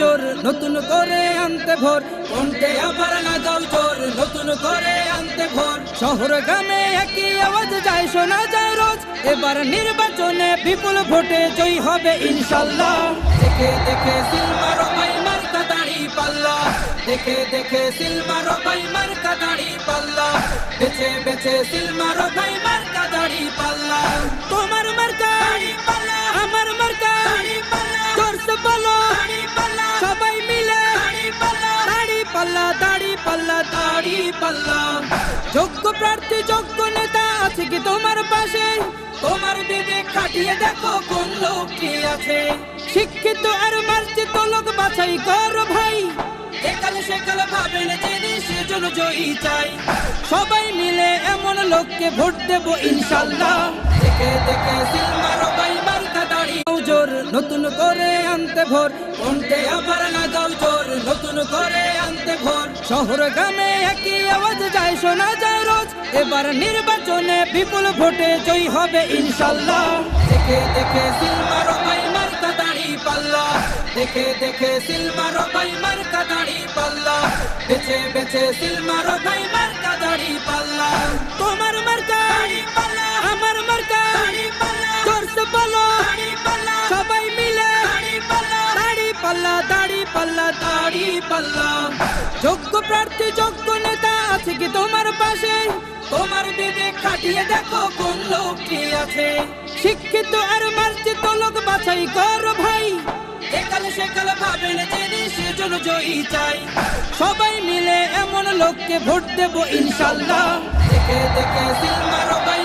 জোর নতুন করে আনতে ভোর, কণ্ঠে আবার লাগাও জোর নতুন করে আনতে ভোর। শহর গ্রামে একই আওয়াজ যায় শোনা যায় রোজ, এবার নির্বাচনে বিপুল ভোটে জয়ী হবে ইনশাল্লাহ। দেখে দেখে সিল মারো ভাই মার্কা দাড়ি পাল্লা, দেখে দেখে সিল মারো ভাই মার্কা দাড়ি পাল্লা, বেছে বেছে সিল মারো ভাই মার্কা দাড়ি পাল্লা। তোমার মার্কা দাড়ি পাল্লা, আমার মার্কা দাড়ি পাল্লা, জোরসে বলো দাড়ি পাল্লা, সবাই মিলে দাড়ি পাল্লা, দাড়ি পাল্লা, দাড়ি পাল্লা, দাড়ি পাল্লা। যোগ্য প্রার্থী যোগ্য নেতা আছে কি তোমার পাশে? তোমার বিবেক খাটিয়ে দেখো কোন লোক কি আছে। শিক্ষিত আর মার্জিত লোক বাছাই করো ভাই, একাল সেকাল ভাবেন যিনি সেজন্য জয়ী চাই। সবাই মিলে এমন লোককে ভোট দেব ইনশাল্লাহ। দেখে দেখে সিল মারো ভাই মার্কা দাড়ি জোর নতুন করে আনতে ভোর, কণ্ঠে আবার লাগাও জোর নতুন করে আনতে ভোর। শহর গ্রামে একই আওয়াজ যায় শোনা যায় রোজ, এবার নির্বাচনে বিপুল ভোটে জয়ী হবে ইনশাল্লাহ। দেখে দেখে সিল মারো ভাই মার্কা দাড়ি পাল্লা, দেখে দেখে সিল মারো ভাই মার্কা দাড়ি পাল্লা, বেছে বেছে সিল মারো ভাই মার্কা দাড়ি পাল্লা। তোমার মার্কা দাড়ি পাল্লা, আমার মার্কা দাড়ি পাল্লা, জোরসে বলো দাড়ি পাল্লা, সবাই মিলে দাড়ি পাল্লা, দাড়ি পাল্লা, দাড়ি পাল্লা, দাড়ি পাল্লা। যোগ্য প্রার্থী যোগ্য নেতা আছে কি তোমার পাশে? তোমার বিবেক খাটিয়ে দেখো কোন লোক কি আছে। শিক্ষিত আর মার্জিত লোক বাছাই করো ভাই, একাল সেকাল ভাবেন যিনি সেজন্য জয়ী চাই। সবাই মিলে এমন লোককে ভোট দেব ইনশাল্লাহ। দেখে দেখে সিল মারো ভাই